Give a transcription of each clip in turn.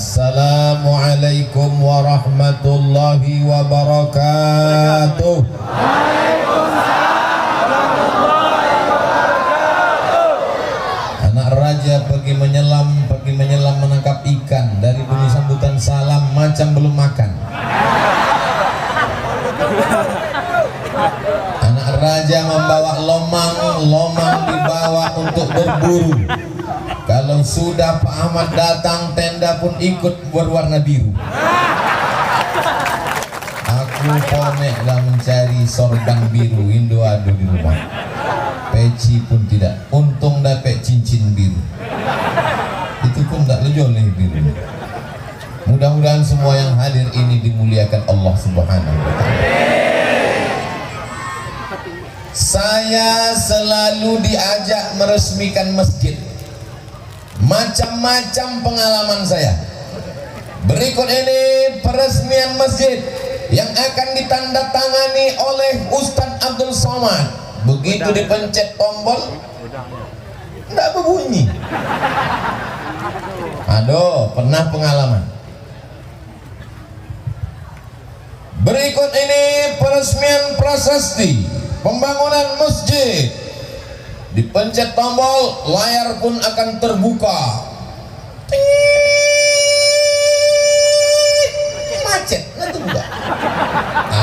Assalamualaikum warahmatullahi wabarakatuh. Anak raja pergi menyelam menangkap ikan. Dari bunyi sambutan salam macam belum makan. Anak raja membawa lomang dibawa untuk berburu. Kalau sudah Pak Ahmad datang, tenda pun ikut berwarna biru. Aku poneklah mencari sorban biru, Indo adu di rumah. Peci pun tidak, untung dapat cincin biru. Itu pun tak lejoleh biru. Mudah-mudahan semua yang hadir ini dimuliakan Allah Subhanahu wa Ta'ala. Saya selalu diajak meresmikan masjid. Macam-macam pengalaman saya. Berikut ini peresmian masjid yang akan ditandatangani oleh Ustadz Abdul Somad. Begitu dipencet tombol, tidak berbunyi. Aduh, pernah pengalaman. Berikut ini peresmian prasasti pembangunan masjid. Dipencet tombol, layar pun akan terbuka. Macet, nanti enggak.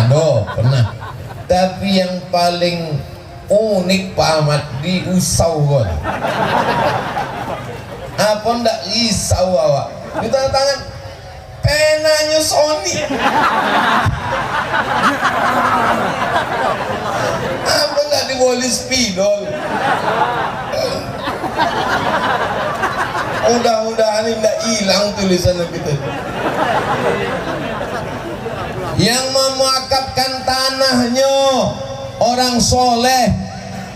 Aduh, pernah. Tapi yang paling unik Pak Ahmad di Usau kan. Apa ndak risau awak? Di tangan penanya Sony. Apa nggak diboleh spidol? Mudah-mudahan tidak hilang tulisan kita. Yang memuakafkan tanahnya orang soleh,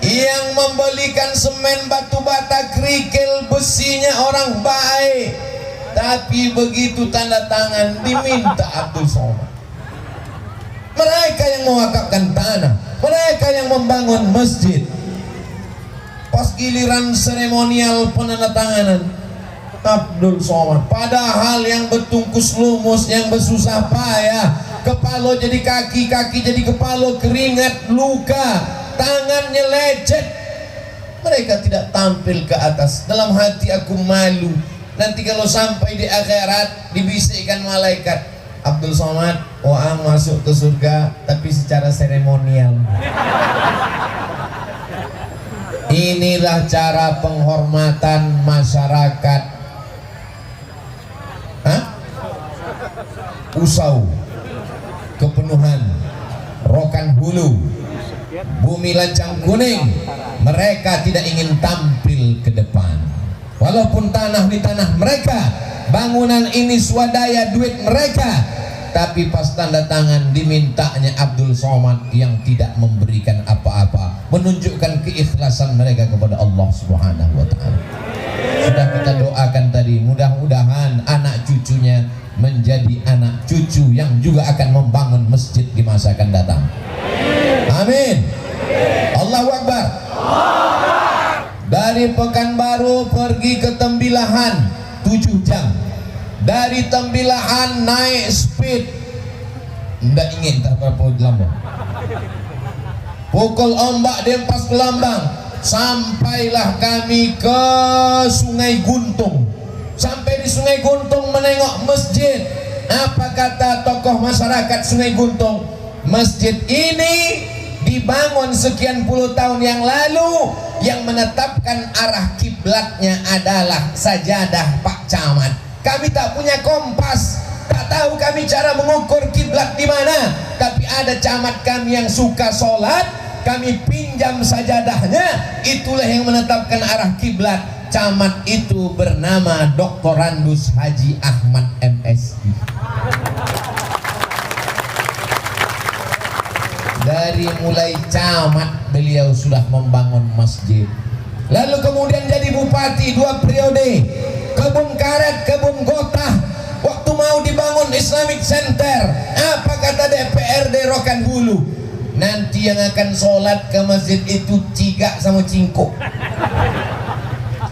yang membelikan semen, batu bata, kerikil, besinya orang baik. Tapi begitu tanda tangan diminta Abdul Somad. Mereka yang mewakafkan tanah, mereka yang membangun masjid. Pas giliran seremonial penandatanganan, Abdul Somad. Padahal yang bertungkus lumus, yang bersusah payah, kepala jadi kaki, kaki jadi kepala, keringat, luka, tangannya lecet. Mereka tidak tampil ke atas. Dalam hati aku malu. Nanti kalau sampai di akhirat dibisikkan malaikat, Abdul Somad, masuk ke surga tapi secara seremonial. Inilah cara penghormatan masyarakat Usau, Kepenuhan, Rokan Hulu, Bumi Lancang Kuning. Mereka tidak ingin tampil ke depan. Walaupun tanah di tanah mereka, bangunan ini swadaya duit mereka, tapi pas tanda tangan dimintanya Abdul Somad yang tidak memberikan apa-apa, menunjukkan keikhlasan mereka kepada Allah Subhanahu wa Ta'ala. Sudah kita doakan tadi, mudah-mudahan anak cucunya menjadi anak cucu yang juga akan membangun masjid di masa akan datang. Amin. Allahu Akbar. Dari Pekanbaru pergi ke Tembilahan 7 jam. Dari Tembilahan naik speed, tidak ingin tak berapa lama. Pukul ombak dempas ke Lambang. Sampailah kami ke Sungai Guntung. Sampai di Sungai Guntung menengok masjid. Apa kata tokoh masyarakat Sungai Guntung? Masjid ini dibangun sekian puluh tahun yang lalu. Yang menetapkan arah kiblatnya adalah sajadah Pak Camat. Kami tak punya kompas, tak tahu kami cara mengukur kiblat di mana. Tapi ada camat kami yang suka sholat, kami pinjam sajadahnya. Itulah yang menetapkan arah kiblat. Camat itu bernama Dr. Randus Haji Ahmad MSI. Dari mulai camat beliau sudah membangun masjid. Lalu kemudian jadi bupati 2 periode. Kebun Karet, Kebun Gotah. Waktu mau dibangun Islamic Center, apa kata DPRD Rokan Hulu? Nanti yang akan sholat ke masjid itu cigak sama cingkuk.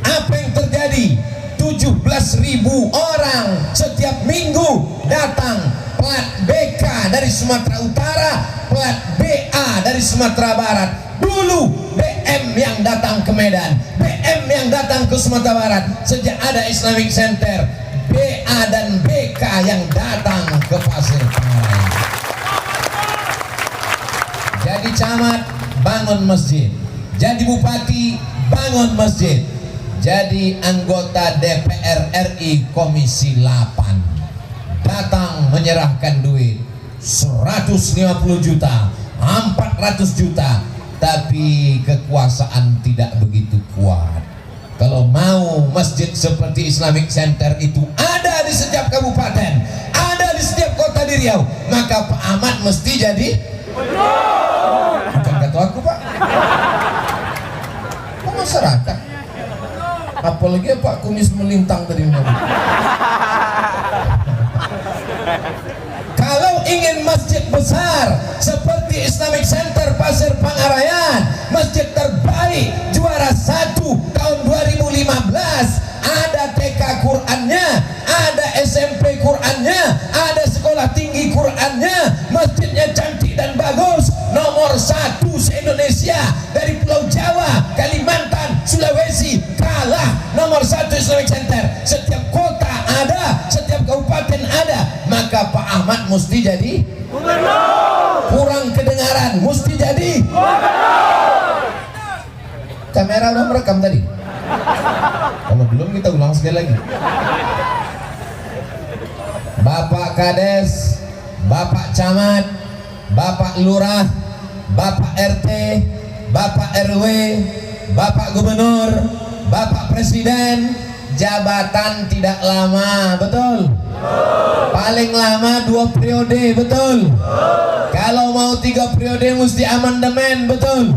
Apa yang terjadi? 7 17.000 orang setiap minggu datang, plat BK dari Sumatera Utara, plat BA dari Sumatera Barat. Dulu BM yang datang ke Medan, BM yang datang ke Sumatera Barat. Sejak ada Islamic Center, BA dan BK yang datang ke Pasir Pengarayan. Jadi camat, bangun masjid. Jadi bupati, bangun masjid. Jadi anggota DPR RI Komisi 8 datang menyerahkan duit 150 juta, 400 juta, tapi kekuasaan tidak begitu kuat. Kalau mau masjid seperti Islamic Center itu ada di setiap kabupaten, ada di setiap kota di Riau, maka Pak Ahmad mesti jadi bukan kata aku, Pak. Kok masyarakat? Apalagi Pak Kumis melintang tadi. Kalau ingin masjid besar seperti Islamic Center Pasir Pengarayan, masjid terbaik, juara 1 tahun 2015, ada TK Qurannya, ada SMP Qurannya, ada sekolah tinggi Qurannya, masjidnya cantik dan bagus, nomor 1 se-Indonesia, dari Pulau Jawa, Kalimantan, Sulawesi, kalah nomor 1 Islamic Center. Setiap kota ada, setiap kabupaten ada, maka Pak Ahmad mesti jadi gubernur. Kurang kedengaran, mesti jadi gubernur. Kamera udah merekam tadi? Kalau belum kita ulang sekali lagi. Bapak Kades, Bapak Camat, Bapak Lurah, Bapak RT, Bapak RW, Bapak Gubernur, Bapak Presiden, jabatan tidak lama, betul? Paling lama 2 periode, betul? Kalau mau 3 periode mesti amandemen, betul?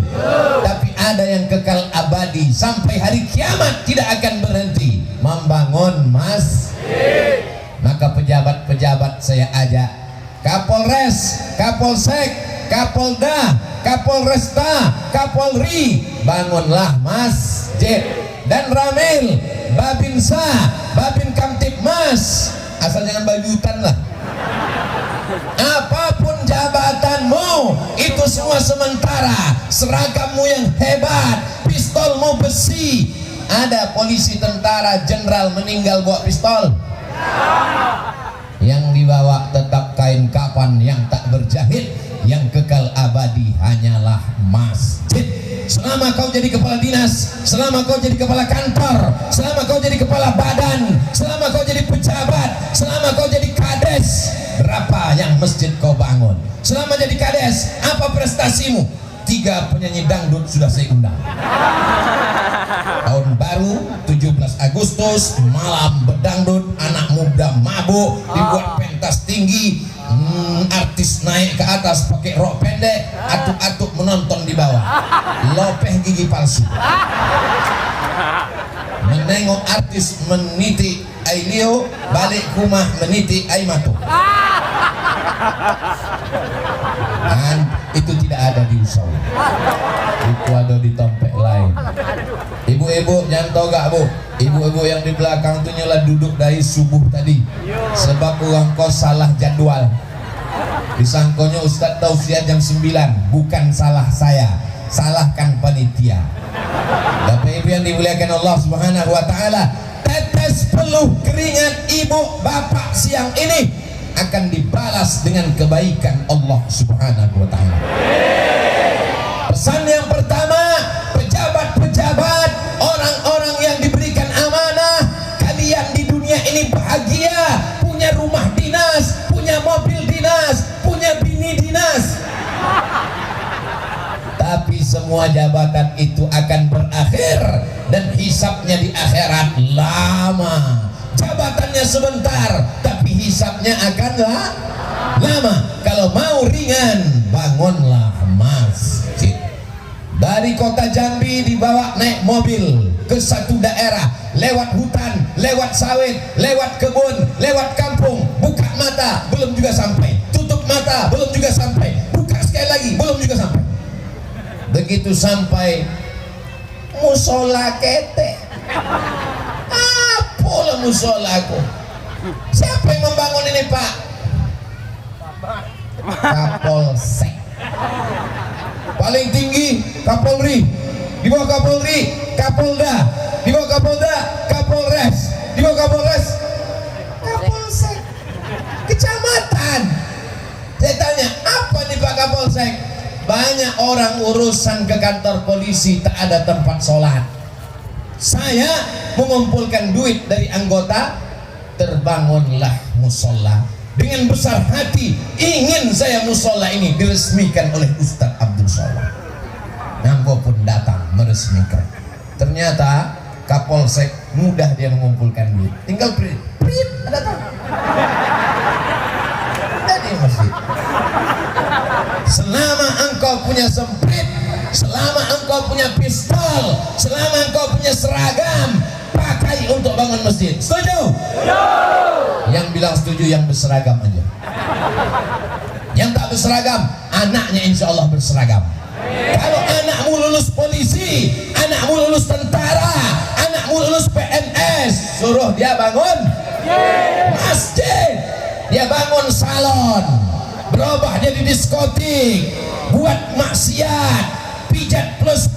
Tapi ada yang kekal abadi sampai hari kiamat, tidak akan berhenti membangun masjid. Maka pejabat-pejabat saya ajak, Kapolres, Kapolsek, Kapolda, Kapolresta, Kapolri, bangunlah masjid. Dan Ramil, Babinsa, Babin Kamtibmas, asal jangan bajutan lah. Apapun jabatanmu, itu semua sementara. Seragammu yang hebat, pistolmu besi. Ada polisi, tentara, jenderal meninggal bawa pistol. Yang dibawa tetap kain kapan yang tak berjahit. Yang kekal abadi hanyalah masjid. Selama kau jadi kepala dinas, selama kau jadi kepala kantor, selama kau jadi kepala badan, selama kau jadi pejabat, selama kau jadi kades, berapa yang masjid kau bangun? Selama jadi kades, apa prestasimu? 3 penyanyi dangdut sudah saya undang. Tahun baru 17 Agustus, malam berdangdut, anak muda mabuk, dibuat pentas tinggi, artis naik ke atas pakai rok pendek, atuk-atuk menonton di bawah, lopeh gigi palsu, menengok artis meniti ailio, balik rumah meniti aimato. Dan itu tidak ada di Usau, itu ada di tempat lain. Ibu-ibu jangan tahu gak bu, ibu-ibu yang di belakang tuh nyala duduk dari subuh tadi, sebab orang kos salah jadwal. Disangkonya Ustadz tausiah jam 9, bukan salah saya, salahkan panitia. Bapak ibu yang dimuliakan Allah Subhanahu wa taala, tetes peluh keringat ibu bapak siang ini akan dibalas dengan kebaikan Allah Subhanahu wa taala. Pesan yang pertama, pejabat-pejabat, orang-orang yang diberikan amanah, kalian di dunia ini bahagia, punya rumah dinas, punya mobil dinas, punya bini dinas. Tapi semua jabatan itu akan berakhir dan hisabnya di akhirat lama. Jabatannya sebentar, tapi hisabnya akan lama. Kalau mau ringan, bangunlah masjid. Dari kota Jambi dibawa naik mobil ke satu daerah, lewat hutan, lewat sawit, lewat kebun, lewat kampung. Buka mata, belum juga sampai. Tutup mata, belum juga sampai. Buka sekali lagi, belum juga sampai. Begitu sampai musola kete, apa loh musolaku. Siapa yang membangun ini Pak? Kapolsek. Paling tinggi Kapolri, di bawah Kapolri Kapolda, di bawah Kapolda Kapolres, di bawah Kapolres Kapolsek kecamatan. Saya tanya, apa nih Pak Kapolsek? Banyak orang urusan ke kantor polisi tak ada tempat sholat. Saya mengumpulkan duit dari anggota, terbangunlah musola. Dengan besar hati ingin saya musola ini diresmikan oleh Ustadz Abdul Somad. Nambo pun datang meresmikan. Ternyata Kapolsek mudah dia mengumpulkan duit. Tinggal print, datang. Jadi masjid. Selama engkau punya semprit, selama engkau punya pistol, selama engkau punya seragam, pakai untuk bangun masjid. Setuju? Yang bilang setuju yang berseragam aja. Yang tak berseragam, anaknya insya Allah berseragam. Kalau anakmu lulus polisi, anakmu lulus tentara, anakmu lulus PNS, suruh dia bangun masjid, dia bangun salon, berubah jadi diskotik, buat maksiat, pijat plus,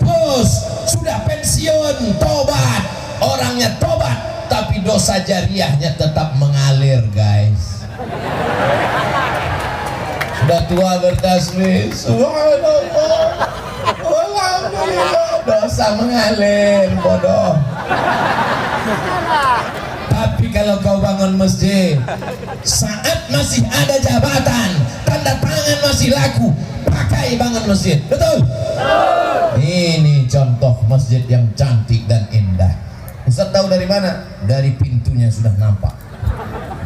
sudah pensiun, tobat, orangnya tobat, tapi dosa jariahnya tetap mengalir guys. Sudah tua bertasbih, subhanallah, alhamdulillah, dosa mengalir, bodoh. Tapi kalau kau bangun masjid, saat masih ada jabatan, tanda tangan masih laku, pakai bangun masjid, betul? Ini contoh masjid yang cantik dan indah. Ustaz tahu dari mana? Dari pintunya sudah nampak.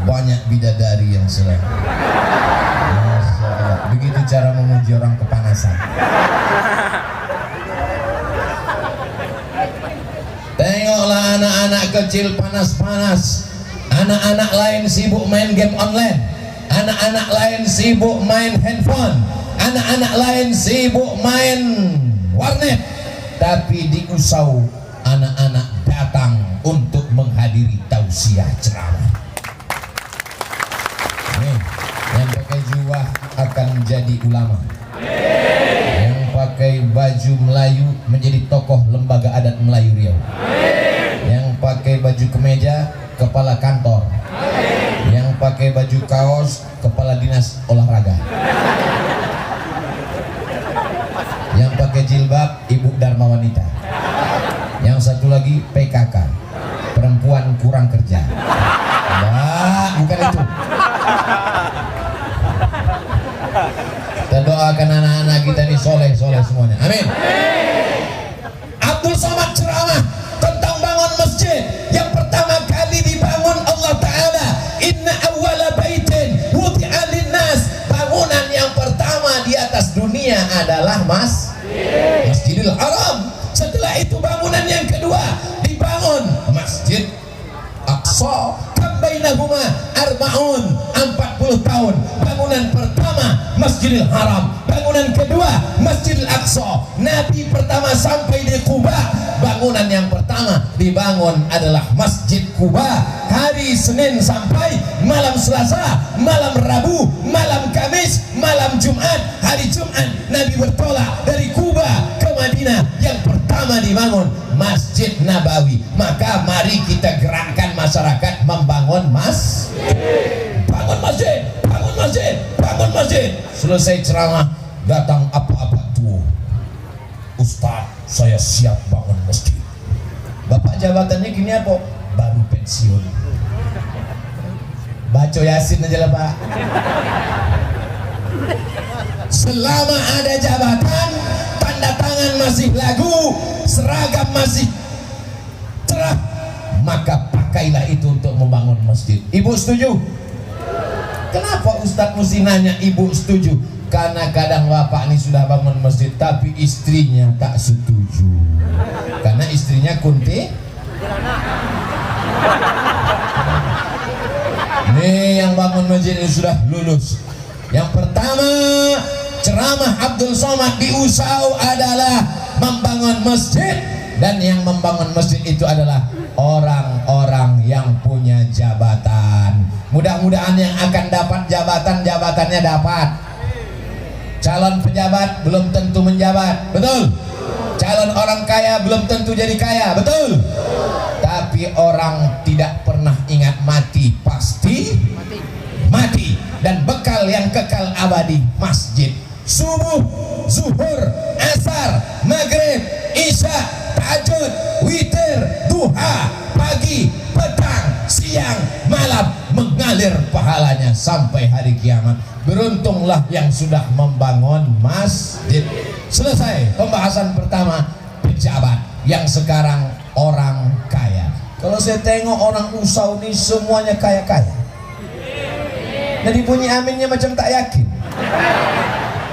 Banyak bidadari yang sedang. Masya Allah. Begitu cara memuji orang kepanasan. Tengoklah anak-anak kecil panas-panas. Anak-anak lain sibuk main game online. Anak-anak lain sibuk main handphone. Anak-anak lain sibuk main warnet. Tapi di Usau anak-anak datang untuk menghadiri tausiah ceramah. Nih, yang pakai jubah akan jadi ulama. Yang pakai baju Melayu menjadi tokoh lembaga adat Melayu Riau. Yang pakai baju kemeja kepala kantor. Yang pakai baju kaos kepala dinas olahraga. Yang pakai jilbab ibu dharma wanita. Yang satu lagi PKK, perempuan kurang kerja. Nah, bukan itu. Kita doakan anak-anak kita ini soleh semuanya. Amin. Abdul Somad ceramah tentang bangun masjid. Yang pertama kali dibangun Allah Ta'ala, inna awwala baitin wudi'a linnas. Bangunan yang pertama di atas dunia adalah Masjidil Haram. Setelah itu bangunan yang kedua dibangun Masjid Aqsa. Kambainahuma arba'un, 40 tahun. Bangunan pertama Masjidil Haram, bangunan kedua Masjidil Aqsa. Nabi pertama sampai di Quba, bangunan yang pertama dibangun adalah Masjid Quba. Hari Senin sampai malam Selasa, malam Rabu, malam Kamis, malam Jumat. Hari Jumat Nabi bertolak dari Quba ke Madinah. Yang pertama dibangun Masjid Nabawi. Maka mari kita gerakkan masyarakat membangun bangun masjid, bangun masjid, bangun masjid. Selesai ceramah datang apa-apa tuh, Ustaz saya siap bangun masjid. Bapak jabatannya gini apa? Baru pensiun. Baca Yasin aja lah Pak. Selama ada jabatan, tanda tangan masih lagu, seragam masih cerah, maka pakailah itu untuk membangun masjid. Ibu setuju? Kenapa Ustadz mesti nanya ibu setuju? Karena kadang bapak ini sudah bangun masjid tapi istrinya tak setuju. Karena istrinya kunti. Nih yang bangun masjid ini sudah lulus. Yang pertama ceramah Abdul Somad di Usau adalah membangun masjid Dan yang membangun masjid itu adalah orang-orang yang punya jabatan. Mudah-mudahan yang akan dapat jabatan, jabatannya dapat. Calon pejabat belum tentu menjabat, betul? Calon orang kaya belum tentu jadi kaya, betul? Tapi orang tidak pernah ingat mati, pasti mati. Dan bekal yang kekal abadi masjid. Subuh, zuhur, asar, maghrib, isya, tahajud, witir, duha, pagi, petang, siang, malam, mengalir pahalanya sampai hari kiamat. Beruntunglah yang sudah membangun masjid. Selesai pembahasan pertama pejabat. Yang sekarang orang kaya. Kalau saya tengok orang Usau ini semuanya kaya-kaya. Jadi bunyi aminnya macam tak yakin.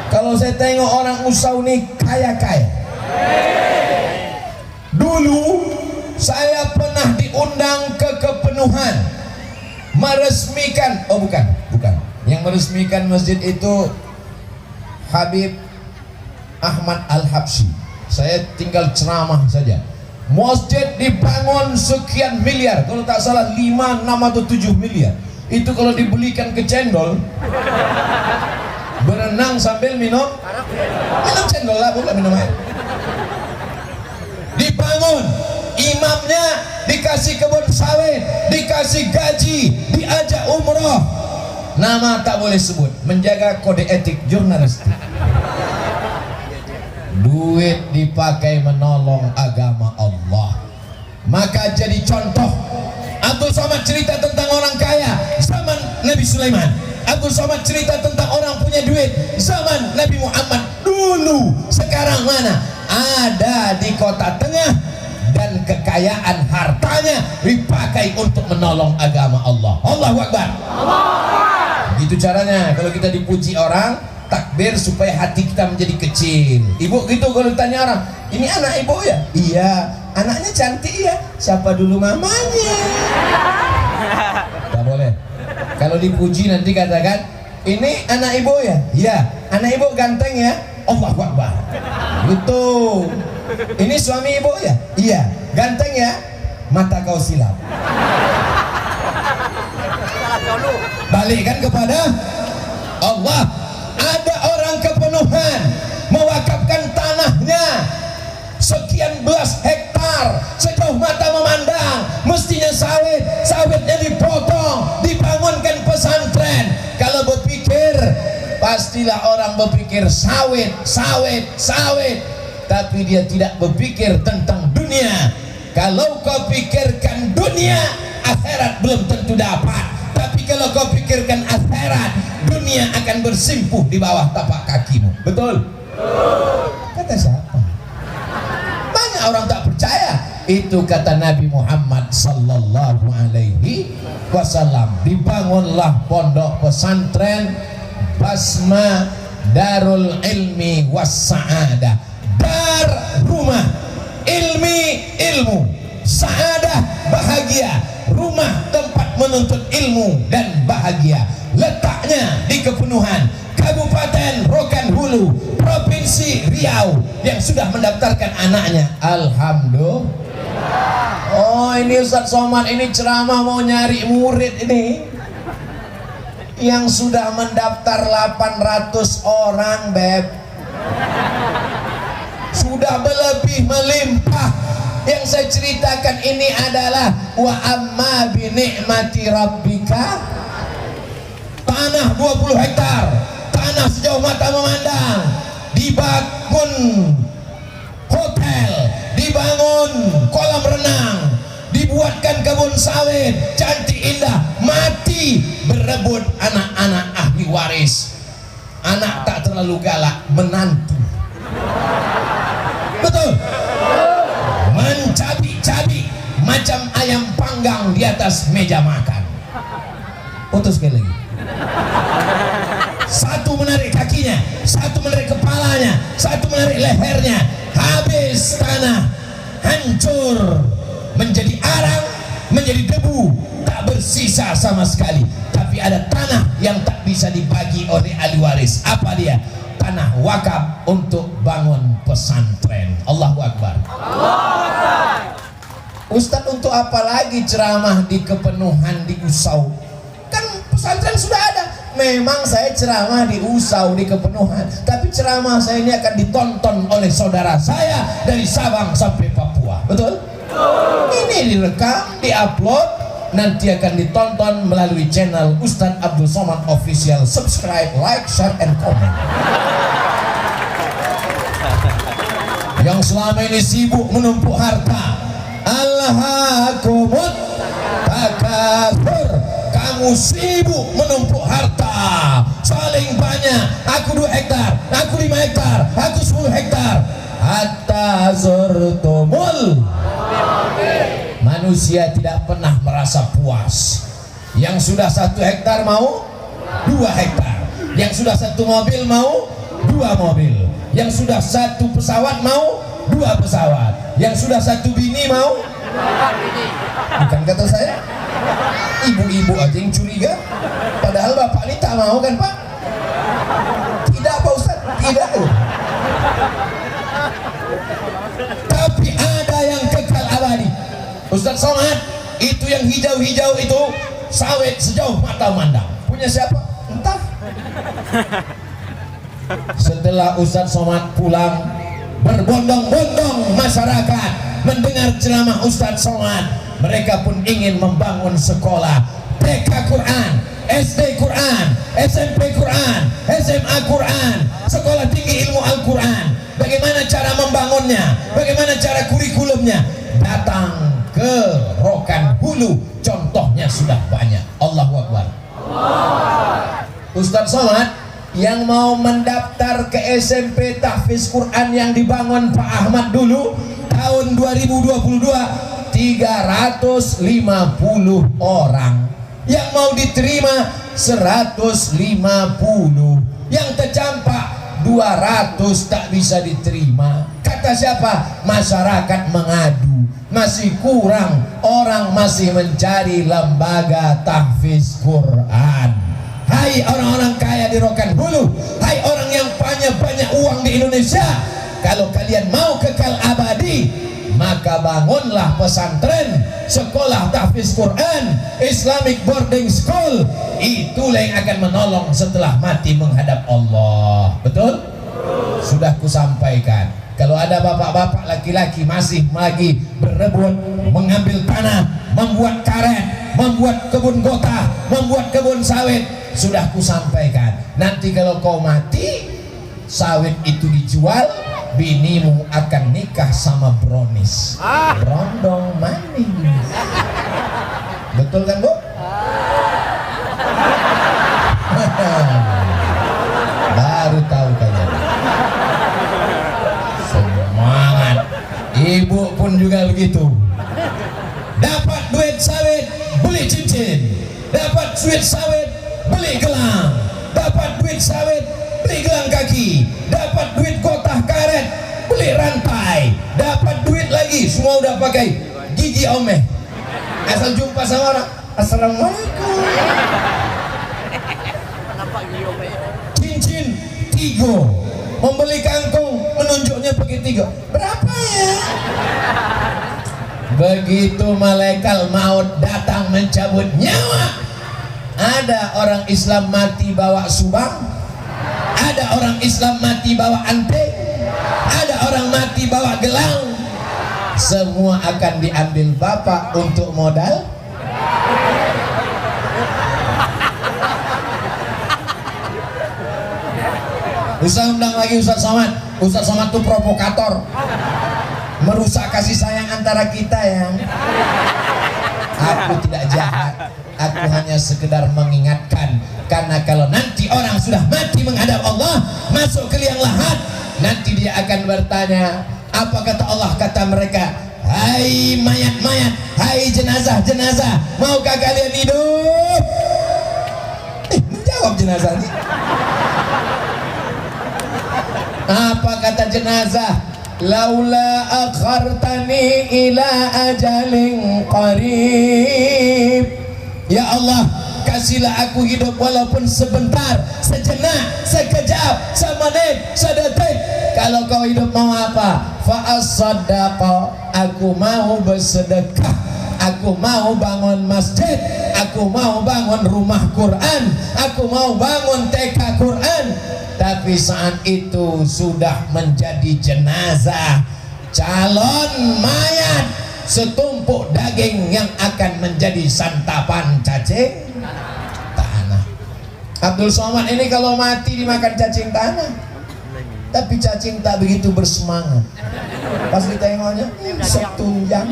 Kalau saya tengok orang Usau ini kaya-kaya. Dulu saya pernah diundang ke Kepenuhan meresmikan, oh bukan, yang meresmikan masjid itu Habib Ahmad Al-Habsyi. Saya tinggal ceramah saja. Masjid dibangun sekian miliar, kalau tak salah 5, 6 atau 7 miliar. Itu kalau dibelikan ke cendol, berenang sambil minum cendol lah, bukan minum air. Dibangun, imamnya dikasih kebun sawit, dikasih gaji, diajak umroh. Nama tak boleh sebut, menjaga kode etik jurnalistik. Duit dipakai menolong agama Allah. Maka jadi contoh. Abdul Somad cerita tentang orang kaya zaman Nabi Sulaiman. Abdul Somad cerita tentang orang punya duit zaman Nabi Muhammad dulu. Sekarang mana? Ada di kota tengah, dan kekayaan hartanya dipakai untuk menolong agama Allah. Allahu Akbar. Begitu caranya kalau kita dipuji orang, takbir supaya hati kita menjadi kecil. Ibu gitu kalau ditanya orang, ini anak ibu ya? Iya. Anaknya cantik ya? Siapa dulu mamanya? Tak boleh. Kalau dipuji nanti katakan, ini anak ibu ya? Iya. Anak ibu ganteng ya? Allahu Akbar. Gitu. Ini suami ibu ya? Iya. Ganteng ya? Mata kau silap. Balikkan kepada Allah. Ada orang Kepenuhan mewakafkan tanahnya sekian belas hektar sejauh mata memandang, mestinya sawit, sawitnya dipotong, dibangunkan pesantren. Kalau berpikir, pastilah orang berpikir sawit, tapi dia tidak berpikir tentang dunia. Kalau kau pikirkan dunia, akhirat belum tentu dapat. Tapi kalau kau pikirkan akhirat, dunia akan bersimpuh di bawah tapak kakimu. Betul? Kata siapa? Banyak orang tak percaya. Itu kata Nabi Muhammad sallallahu alaihi wasallam. Dibangunlah pondok pesantren Basma Darul Ilmi Was Sa'adah. Dar rumah ilmi, ilmu, sa'adah bahagia, rumah tempat menuntut ilmu dan bahagia. Letaknya di Kepenuhan, Kabupaten Rokan Hulu, Provinsi Riau, yang sudah mendaftarkan anaknya. Alhamdulillah. Oh, ini Ustaz Somad ini ceramah mau nyari murid ini. Yang sudah mendaftar 800 orang, Beb. Sudah berlebih melimpah. Yang saya ceritakan ini adalah wa amma bi ni'mati rabbika. Tanah 20 hektar, tanah sejauh mata memandang, dibangun hotel, dibangun kolam renang, dibuatkan kebun sawit cantik indah, mati berebut anak-anak ahli waris. Anak tak terlalu galak, menantu. Betul? Mencabik-cabik macam ayam panggang di atas meja makan. Putus sekali lagi. Satu menarik kakinya, satu menarik kepalanya, satu menarik lehernya. Habis tanah, hancur, menjadi arang, menjadi debu, tak bersisa sama sekali. Tapi ada tanah yang tak bisa dibagi oleh ahli waris. Apa dia? tanah wakaf untuk bangun pesantren. Allahu Akbar. Ustadz, untuk apa lagi ceramah di Kepenuhan, di Usau? Kan pesantren sudah ada. Memang saya ceramah di Usau, di Kepenuhan, tapi ceramah saya ini akan ditonton oleh saudara saya dari Sabang sampai Papua. Betul? Ini direkam, diupload, nanti akan ditonton melalui channel Ustadz Abdul Somad Official. Subscribe, like, share, and comment. Yang selama ini sibuk menumpuk harta, Allahakumut takabur, kamu sibuk menumpuk harta, saling banyak. Aku 2 hektar, aku 5 hektar, aku 10 hektar. Hatta zurtumul, manusia tidak pernah merasa puas. Yang sudah 1 hektar mau 2 hektar, yang sudah 1 mobil mau 2 mobil, yang sudah 1 pesawat mau 2 pesawat, yang sudah 1 bini mau. Bukan kata saya, ibu-ibu aja yang curiga, padahal bapak ini tak mau kan Pak? Tidak Pak Ustaz, tidak. Tapi ada yang kekal abadi. Ustadz Somad, itu yang hijau-hijau itu sawit sejauh mata memandang. Punya siapa? Entah. Setelah Ustadz Somad pulang, berbondong-bondong masyarakat mendengar ceramah Ustadz Somad. Mereka pun ingin membangun sekolah TK Quran, SD Quran, SMP Quran, SMA Quran, sekolah tinggi ilmu Al-Quran. Bagaimana cara membangunnya? Bagaimana cara kurikulumnya? Datang ke Rokan Hulu, contohnya sudah banyak. Allahu Akbar. Ustadz Somad yang mau mendaftar ke SMP Tahfiz Quran yang dibangun Pak Ahmad dulu tahun 2022, 350 orang. Yang mau diterima 150, yang tercampak 200 tak bisa diterima. Kata siapa? Masyarakat mengadu, masih kurang orang, masih mencari lembaga tahfiz Quran. Hai orang-orang kaya di Rokan Hulu, hai orang yang banyak uang di Indonesia, kalau kalian mau kekal abadi, maka bangunlah pesantren, sekolah tahfiz Quran, Islamic boarding school. Itulah yang akan menolong setelah mati menghadap Allah. Betul? Sudah kusampaikan. Kalau ada bapak-bapak laki-laki masih lagi berebut mengambil tanah, membuat karet, membuat kebun gota, membuat kebun sawit, sudah kusampaikan. Nanti kalau kau mati, sawit itu dijual, binimu akan nikah sama brownies, rondong manis. Betul kan Bu? Baru tahu kalian. Semangat. Ibu pun juga begitu. Dapat duit sawit, beli cincin. Dapat duit sawit, beli gelang. Dapat duit sawit, beli gelang kaki. Dapat duit kotah karet, beli rantai. Dapat duit lagi, semua udah pakai gigi omeh. Asal jumpa sama orang, assalamualaikum. Cincin 3, membeli kangkung, menunjuknya pakai 3. Berapa ya? Begitu malaikat maut datang mencabut nyawa, ada orang Islam mati bawa subang, ada orang Islam mati bawa anting, ada orang mati bawa gelang. Semua akan diambil bapak untuk modal. Ustaz undang lagi Ustaz Somad. Ustaz Somad itu provokator, merusak kasih sayang antara kita ya. Aku tidak jahat, aku hanya sekedar mengingatkan. Karena kalau nanti orang sudah mati menghadap Allah, masuk ke liang lahat, nanti dia akan bertanya, apa kata Allah? Kata mereka, hai mayat-mayat, hai jenazah-jenazah, maukah kalian hidup? Menjawab jenazah ini. Apa kata jenazah? Laula akhartani ila ajalin qarib. Ya Allah, kasihlah aku hidup walaupun sebentar, sejenak, sekejap, semenit, sedetik. Kalau kau hidup mau apa? Fa'as-saddaqa, aku mau bersedekah, aku mau bangun masjid, aku mau bangun rumah Quran, aku mau bangun TK Quran. Tapi saat itu sudah menjadi jenazah, calon mayat, setumpuk daging yang akan menjadi santapan cacing tanah. Abdul Somad ini kalau mati dimakan cacing tanah, tapi cacing tak begitu bersemangat. Pas ditengoknya setunjang.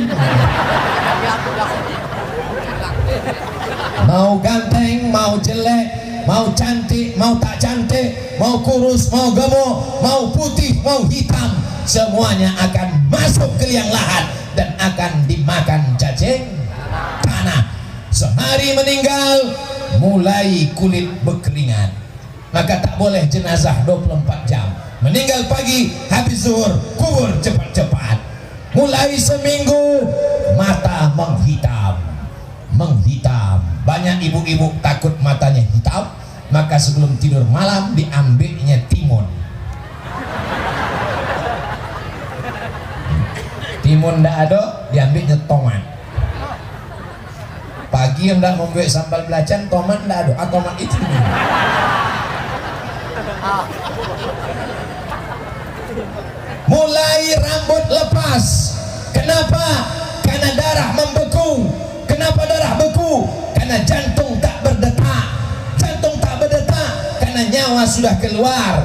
Mau ganteng, mau jelek, mau cantik, mau tak cantik, mau kurus, mau gemuk, mau putih, mau hitam, semuanya akan masuk ke liang lahat dan akan dimakan cacing tanah. Sehari meninggal, mulai kulit berkeringat, maka tak boleh jenazah 24 jam. Meninggal pagi, habis zuhur, kubur cepat-cepat. Mulai seminggu, mata menghitam. Banyak ibu-ibu takut matanya hitam, maka sebelum tidur malam diambilnya timun. Timun ndak ada, diambilnya tomat. Pagi yang ndak membuat sambal belacan, tomat ndak ada, tomat itu diminum. Mulai rambut lepas. Kenapa? Karena darah membeku. Kenapa darah beku? Karena jantung tak berdetak. Jantung tak berdetak karena nyawa sudah keluar.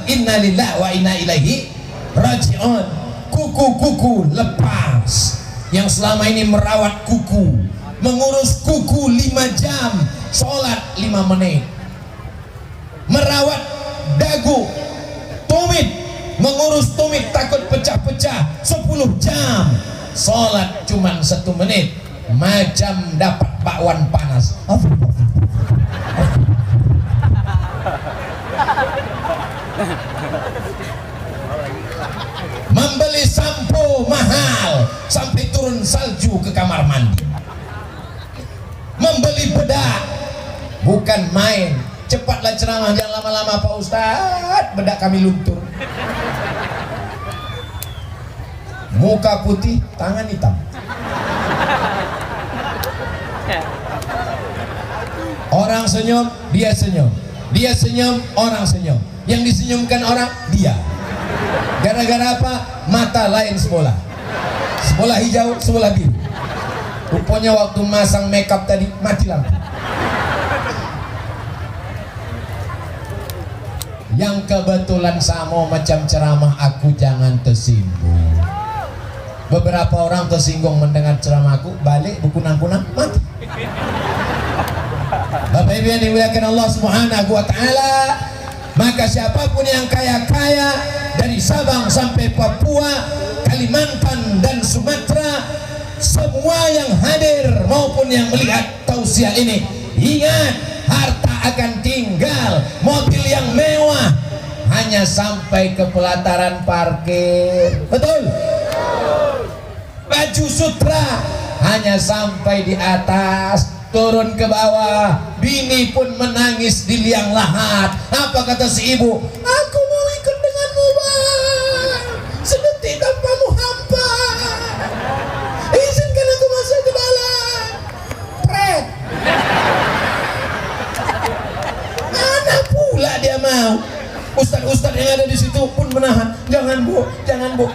Innalillahi wa inna ilaihi raji'un. Kuku-kuku lepas. Yang selama ini merawat kuku, mengurus kuku 5 jam, sholat 5 menit. Merawat dagu, tumit, mengurus tumit takut pecah-pecah 10 jam, sholat cuma 1 menit. Macam dapat bakwan panas. Membeli sampo mahal sampai turun salju ke kamar mandi. Membeli bedak, bukan main. Cepatlah ceramah, jangan lama-lama Pak Ustadz, bedak kami luntur. Muka putih, tangan hitam. Orang senyum, dia senyum. Dia senyum, orang senyum. Yang disenyumkan orang, dia. Gara-gara apa? Mata lain sebelah. Sebelah hijau, sebelah biru. Rupanya waktu masang makeup tadi, mati lampu. Yang kebetulan sama macam ceramah aku, jangan tersinggung. Beberapa orang tersinggung mendengar ceramahku, balik berkunang-kunang, mati. Bapak Ibu yang dimuliakan Allah Subhanahu wa Ta'ala, maka siapapun yang kaya-kaya dari Sabang sampai Papua, Kalimantan dan Sumatera, semua yang hadir maupun yang melihat tausiah ini, ingat, harta akan tinggal, mobil yang mewah hanya sampai ke pelataran parkir, betul? Baju sutra hanya sampai di atas, turun ke bawah. Bini pun menangis di liang lahat. Apa kata si ibu? Aku mau ikut denganmu bang, sedetik tanpamu hampa, izinkan aku masuk ke dalam. Pret. Mana pula dia mau? Ustadz-ustadz yang ada di situ pun menahan. Jangan bu, jangan bu.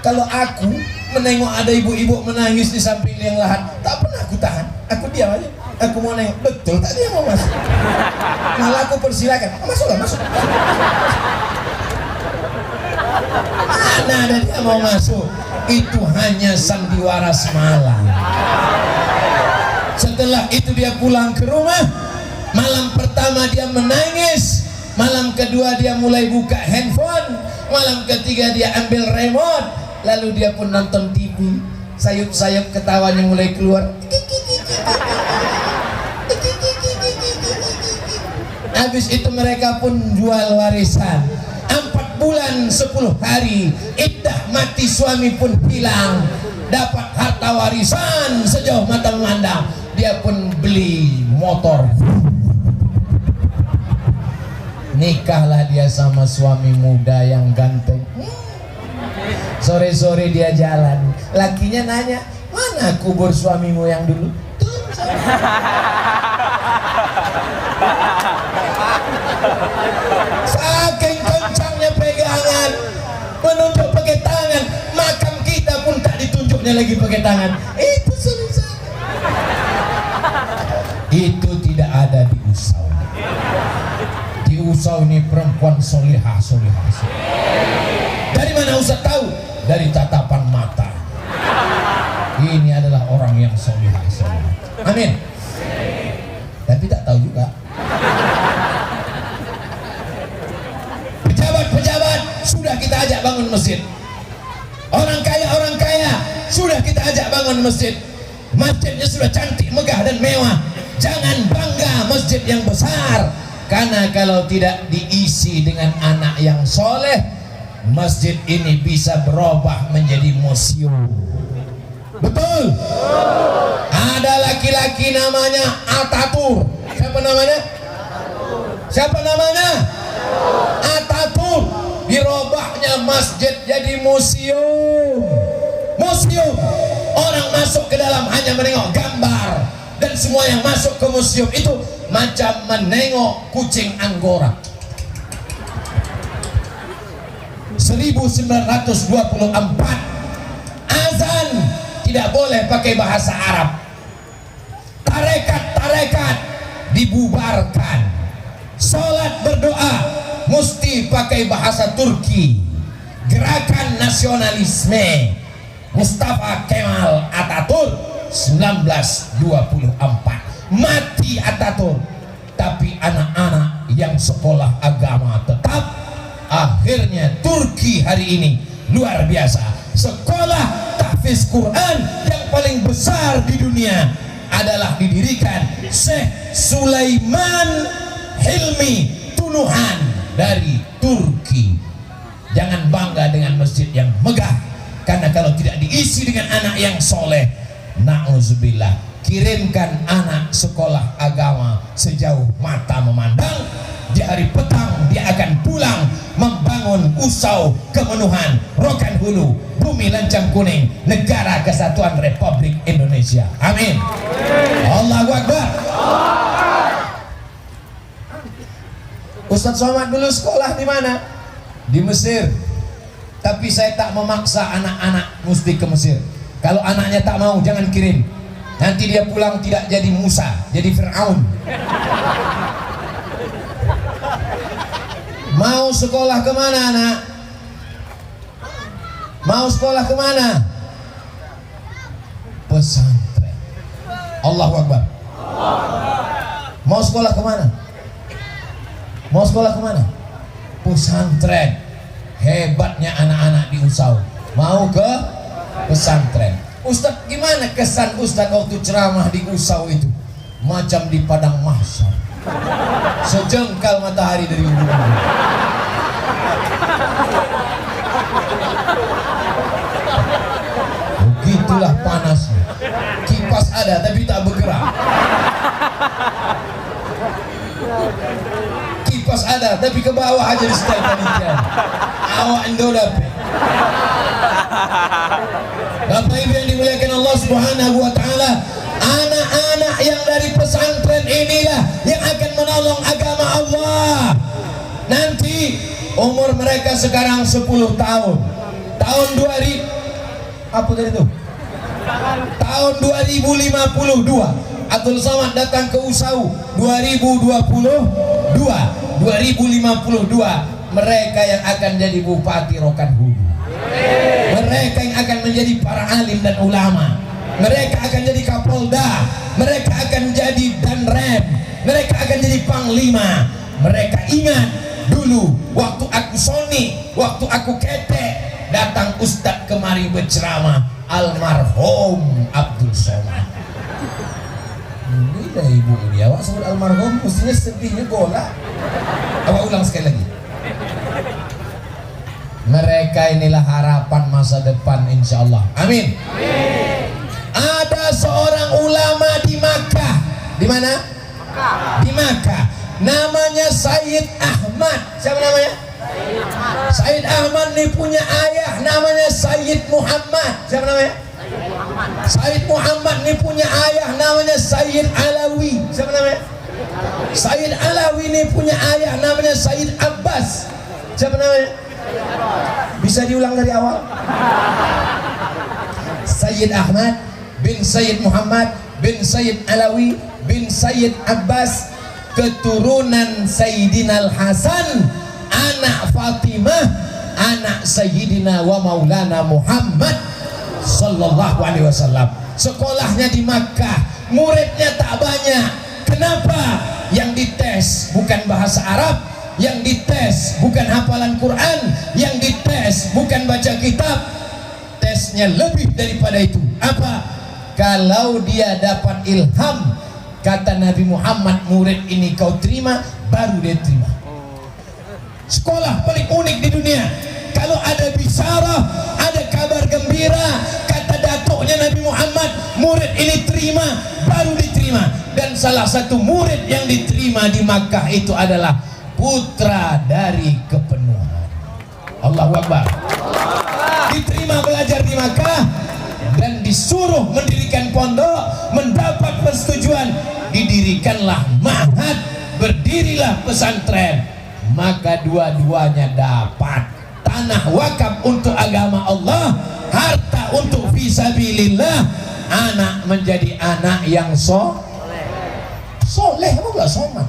Kalau aku menengok ada ibu-ibu menangis di samping liang lahat, tak pernah aku tahan. Aku diam aja. Aku mau nengok, betul tak dia mau masuk. Malah aku persilakan, masuklah, masuk. Mana ada dia mau masuk? Itu hanya sandiwara semalam. Setelah itu dia pulang ke rumah. Malam pertama dia menangis, malam kedua dia mulai buka handphone, malam ketiga dia ambil remote, lalu dia pun nonton TV. Sayup-sayup ketawanya mulai keluar. Habis itu mereka pun jual warisan. 4 bulan 10 hari iddah mati, suami pun hilang. Dapat harta warisan sejauh mata memandang. Dia pun beli motor. Nikahlah dia sama suami muda yang ganteng. Sore-sore dia jalan, lakinya nanya, mana kubur suamimu yang dulu? Saking kencangnya pegangan, menunjuk pakai tangan, makam kita pun tak ditunjuknya lagi pakai tangan. Itu selesai. Itu tidak ada di Usau. Di Usau ini perempuan solihah. Dari mana Ustaz tahu? Dari tatapan mata. Ini adalah orang yang solihah. Amin. Tapi tak tahu juga. Pejabat sudah kita ajak bangun masjid. Orang kaya sudah kita ajak bangun masjid. Masjidnya sudah cantik, megah dan mewah. Jangan bangga masjid yang besar, karena kalau tidak diisi dengan anak yang soleh, masjid ini bisa berubah menjadi museum. Betul? Ada laki-laki namanya Ataturk. Siapa namanya? Ataturk. Dirobahnya masjid jadi museum. Orang masuk ke dalam hanya menengok gambar, dan semua yang masuk ke museum itu macam menengok kucing Anggora. 1924 azan tidak boleh pakai bahasa Arab. Tarekat dibubarkan. Salat berdoa mesti pakai bahasa Turki. Gerakan nasionalisme Mustafa Kemal Ataturk 1924. Mati Ataturk, tapi anak-anak yang sekolah agama tetap. Akhirnya Turki hari ini luar biasa. Sekolah tahfiz Quran yang paling besar di dunia adalah didirikan Syekh Sulaiman Hilmi Tunuhan dari Turki. Jangan bangga dengan masjid yang megah, karena kalau tidak diisi dengan anak yang soleh, na'udzubillah, kirimkan anak sekolah agama sejauh mata memandang, di hari petang dia akan pulang membangun Usau Kemenuhan, Rokan Hulu, Bumi Lancang Kuning, Negara Kesatuan Republik Indonesia. Amin. Allahu Akbar. Ustaz Somad dulu sekolah di mana? Di Mesir. Tapi saya tak memaksa anak-anak mesti ke Mesir. Kalau anaknya tak mau, jangan kirim. Nanti dia pulang tidak jadi Musa, jadi Fir'aun. Mau sekolah kemana anak? Mau sekolah kemana? Pesantren. Allahu Akbar. Mau sekolah kemana? Mau sekolah kemana? Pesantren. Hebatnya anak-anak di Usau. Mau ke pesantren. Ustadz, gimana kesan Ustadz waktu ceramah di Usau itu? Macam di padang mahsyar. Sejengkal matahari dari ujung. Begitulah panasnya. Kipas ada tapi tak bergerak. Kipas ada tapi ke bawah aja di setel panitia. Awak endodape. Bapak Ibu yang dimuliakan Allah Subhanahu wa taala, anak-anak yang dari pesantren inilah yang akan menolong agama Allah. Nanti umur mereka sekarang 10 tahun. Tahun 2000 apa tadi itu? Tahun 2052 Abdul Somad datang ke Usau. 2052 mereka yang akan jadi bupati Rokan Hulu. Mereka yang akan menjadi para alim dan ulama. Mereka akan jadi kapolda. Mereka akan jadi danrem. Mereka akan jadi panglima. Mereka ingat dulu waktu aku soni, waktu aku ketek, datang ustadz kemari berceramah, almarhum Abdul Somad. Ini dah ibu ini, awak sebut almarhum mestinya sedihnya bola. Awak ulang sekali lagi. Mereka inilah harapan masa depan insya Allah. Amin. Ada seorang ulama di Makkah. Di mana? Di Makkah. Namanya Sayyid Ahmad. Siapa namanya? Sayyid Ahmad ini punya ayah namanya Sayyid Muhammad. Siapa namanya? Sayyid Muhammad ini punya ayah namanya Sayyid Alawi. Siapa namanya? Sayyid Alawi ini punya ayah namanya Sayyid Abbas. Siapa namanya? Bisa diulang dari awal. Sayyid Ahmad bin Sayyid Muhammad bin Sayyid Alawi bin Sayyid Abbas, keturunan Sayyidina Al-Hasan, anak Fatimah, anak Sayyidina wa Maulana Muhammad sallallahu alaihi wasallam. Sekolahnya di Makkah, muridnya tak banyak. Kenapa? Yang dites bukan bahasa Arab, yang dites bukan hafalan Quran, yang dites bukan baca kitab. Tesnya lebih daripada itu. Apa? Kalau dia dapat ilham, kata Nabi Muhammad, murid ini kau terima, baru dia terima. Sekolah paling unik di dunia. Kalau ada bisyarah, ada kabar gembira, kata datuknya Nabi Muhammad, murid ini terima, baru diterima. Dan salah satu murid yang diterima di Makkah itu adalah putra dari kepenuhan. Allahu Akbar. Diterima belajar di Makkah dan disuruh mendirikan pondok, mendapat persetujuan, didirikanlah ma'had, berdirilah pesantren. Maka dua-duanya dapat tanah wakaf untuk agama Allah, harta untuk fisabilillah. Anak menjadi anak yang soleh, apa enggak somat?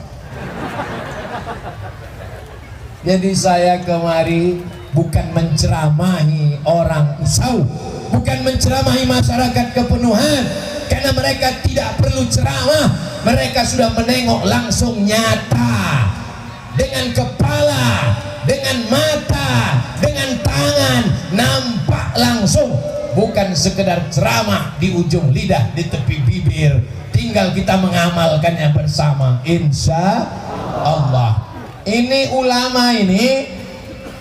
Jadi saya kemari bukan menceramahi orang Usau, bukan menceramahi masyarakat kepenuhan, karena mereka tidak perlu ceramah. Mereka sudah menengok langsung nyata, dengan kepala, dengan mata, dengan tangan, nampak langsung. Bukan sekedar ceramah di ujung lidah, di tepi bibir. Tinggal kita mengamalkannya bersama, insya Allah. Ini ulama ini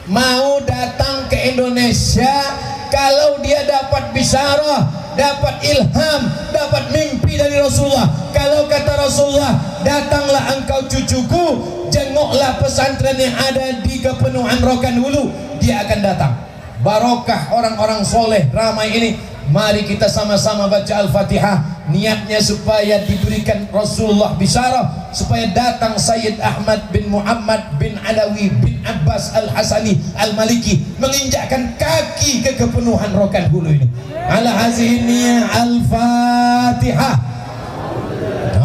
mau datang ke Indonesia, kalau dia dapat bisyarah, dapat ilham, dapat mimpi dari Rasulullah. Kalau kata Rasulullah, datanglah engkau cucuku, jenguklah pesantren yang ada di Kepenuhan Rokan Hulu, dia akan datang. Barokah orang-orang soleh ramai ini. Mari kita sama-sama baca Al-Fatihah, niatnya supaya diberikan Rasulullah bisyarah, supaya datang Sayyid Ahmad bin Muhammad bin Alawi bin Abbas Al-Hasani Al-Maliki, menginjakkan kaki ke Kepenuhan Rokan Hulu ini. Ala hazihi niyah Al-Fatihah.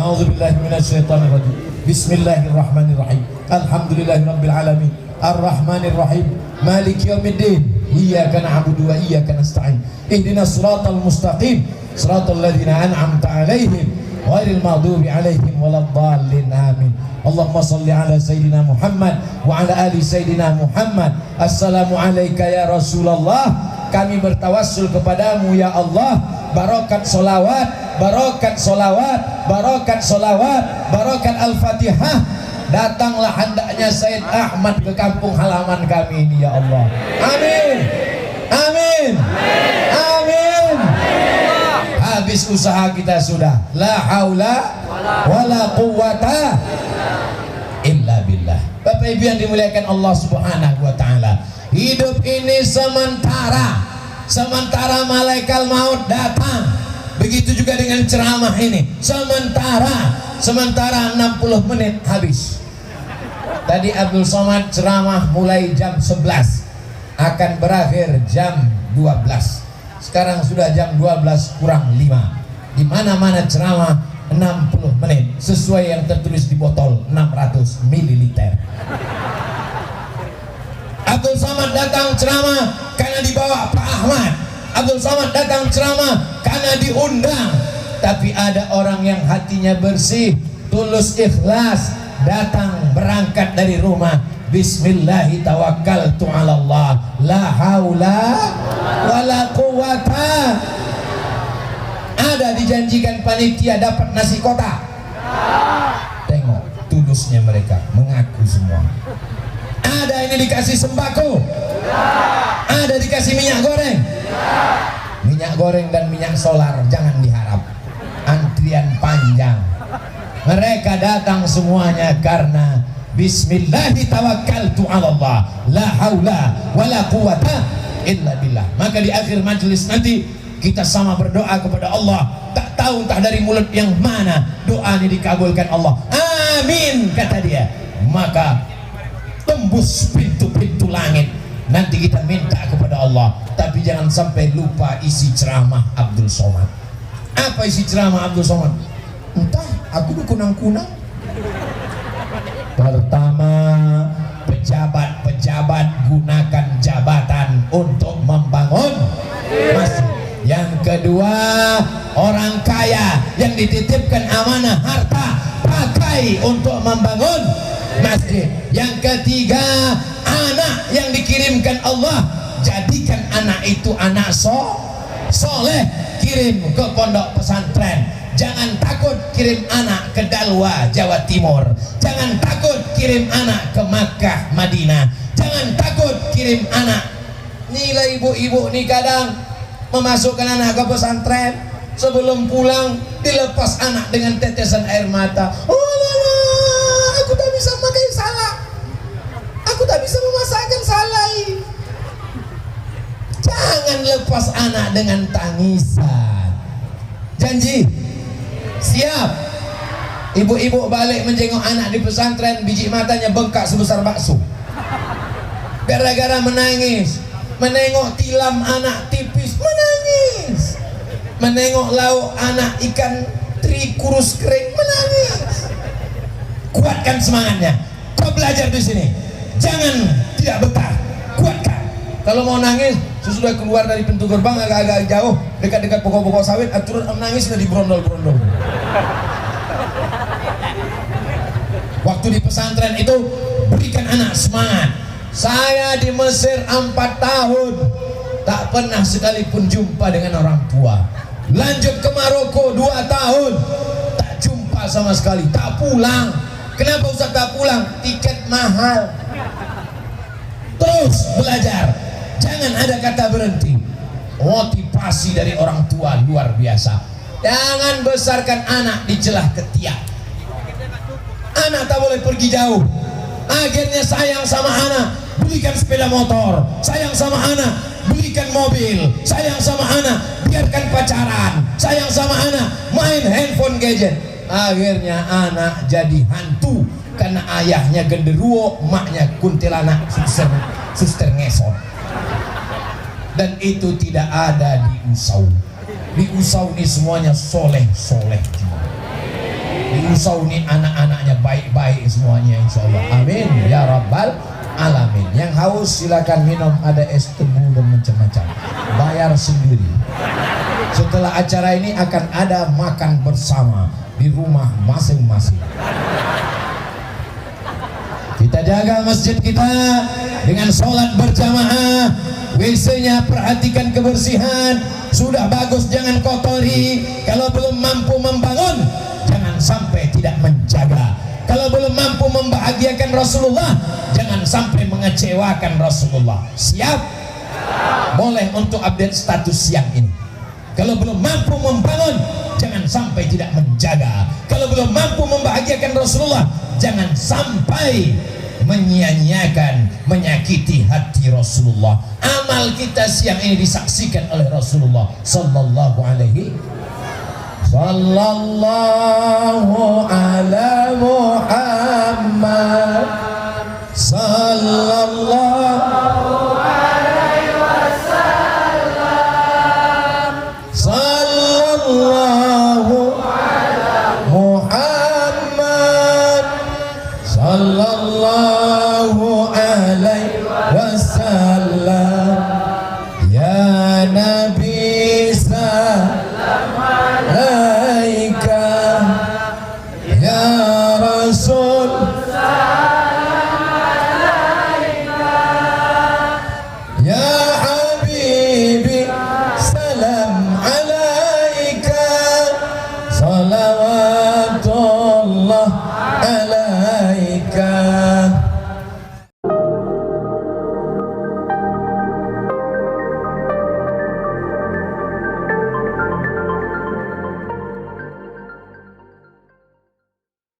A'udzubillahi minasyaitonirrajim. Bismillahirrahmanirrahim. Alhamdulillahirabbil alamin. Ar-Rahmanirrahim. Maliki yaumiddin. Iyyaka na'budu wa iyyaka nasta'in. Ihdinas siratal mustaqim, siratal ladzina an'amta 'alaihim ghairil maghdubi 'alaihim waladdallin. Amin. Allahumma shalli ala sayyidina Muhammad wa ala ali sayyidina Muhammad. Assalamu alayka ya Rasulullah. Kami bertawassul kepadamu ya Allah, barokat solawat, barokat solawat, barokat solawat, barokat Al-Fatihah. Datanglah hendaknya Sayyid Ahmad ke kampung halaman kami ini ya Allah. Amin. Amin. Amin. Habis usaha kita sudah. La haula wala quwwata illa billah. Bapak Ibu yang dimuliakan Allah Subhanahu wa taala, hidup ini sementara. Sementara malaikat maut datang. Begitu juga dengan ceramah ini. Sementara 60 menit habis. Tadi Abdul Somad ceramah mulai jam 11, akan berakhir jam 12. Sekarang sudah jam 12 kurang 5. Di mana-mana ceramah 60 menit sesuai yang tertulis di botol 600 ml. Abdul Somad datang ceramah karena dibawa Pak Ahmad. Abdul Somad datang ceramah karena diundang. Tapi ada orang yang hatinya bersih, tulus, ikhlas, datang berangkat dari rumah. Bismillahi tawakkaltu ala Allah, la haula wala quwata. Ada dijanjikan panitia dapat nasi kotak. Tengok tulusnya mereka, mengaku semua. Ada ini dikasih sembako, ada dikasih minyak goreng. Minyak goreng dan minyak solar jangan diharap, antrian panjang. Mereka datang semuanya karena Bismillahi tawakkaltu 'ala Allah, la haula wala quwata illa billah. Maka di akhir majelis nanti kita sama berdoa kepada Allah. Tak tahu entah dari mulut yang mana doa ini dikabulkan Allah. Amin kata dia. Maka tembus pintu-pintu langit. Nanti kita minta kepada Allah. Tapi jangan sampai lupa isi ceramah Abdul Somad. Apa isi ceramah Abdul Somad? Entah, aku kunang-kunang. Pertama, pejabat-pejabat gunakan jabatan untuk membangun masjid. Yang kedua, orang kaya yang dititipkan amanah harta pakai untuk membangun masjid. Yang ketiga, anak yang dikirimkan Allah, jadikan anak itu anak soleh, kirim ke pondok pesantren. Jangan takut kirim anak ke Dalwa, Jawa Timur. Jangan takut kirim anak ke Makkah, Madinah. Jangan takut kirim anak. Nilai ibu-ibu nih kadang memasukkan anak ke pesantren, sebelum pulang dilepas anak dengan tetesan air mata. Oh lala, aku tak bisa memakai salak, aku tak bisa memasakkan salai. Jangan lepas anak dengan tangisan. Janji? Siap? Ibu-ibu balik menjenguk anak di pesantren, biji matanya bengkak sebesar bakso gara-gara menangis. Menengok tilam anak tipis, menangis. Menengok lauk anak ikan teri kurus kering, menangis. Kuatkan semangatnya. Kau belajar di sini, jangan tidak betah, kuatkan. Kalau mau nangis, sesudah keluar dari pintu gerbang agak-agak jauh, dekat-dekat pokok-pokok sawit, aturan menangis sudah diberondol-berondol. Waktu di pesantren itu berikan anak semangat. Saya di Mesir 4 tahun tak pernah sekalipun jumpa dengan orang tua. Lanjut ke Maroko 2 tahun tak jumpa sama sekali, tak pulang. Kenapa Ustaz tak pulang? Tiket mahal. Terus belajar, jangan ada kata berhenti. Motivasi dari orang tua luar biasa. Jangan besarkan anak di celah ketiak. Anak tak boleh pergi jauh. Akhirnya sayang sama anak, belikan sepeda motor. Sayang sama anak, belikan mobil. Sayang sama anak, biarkan pacaran. Sayang sama anak, main handphone gadget. Akhirnya anak jadi hantu karena ayahnya genderuwo, emaknya kuntilanak, suster ngesot. Dan itu tidak ada di Usau. Di Usau ini semuanya soleh-soleh. Di Usau ini anak-anaknya baik-baik semuanya, insya Allah. Amin ya rabbal alamin. Yang haus silakan minum, ada es tebu dan macam-macam. Bayar sendiri. Setelah acara ini akan ada makan bersama di rumah masing-masing. Kita jaga masjid kita dengan sholat berjamaah. WC-nya perhatikan kebersihan. Sudah bagus jangan kotori. Kalau belum mampu membangun, jangan sampai tidak menjaga. Kalau belum mampu membahagiakan Rasulullah, jangan sampai mengecewakan Rasulullah. Siap? Boleh untuk update status siang ini. Kalau belum mampu membangun, jangan sampai tidak menjaga. Kalau belum mampu membahagiakan Rasulullah, jangan sampai menyia-nyiakan, menyakiti hati Rasulullah. Amal kita siang ini disaksikan oleh Rasulullah sallallahu alaihi sallallahu ala Muhammad sallallahu alaihi wasallam sallallahu ala Muhammad sallallahu alaihi wasallam. Ya Nabi salam alaika, ya Rasul salam alaika, ya Habibi salam alaika, salawatullah alaika.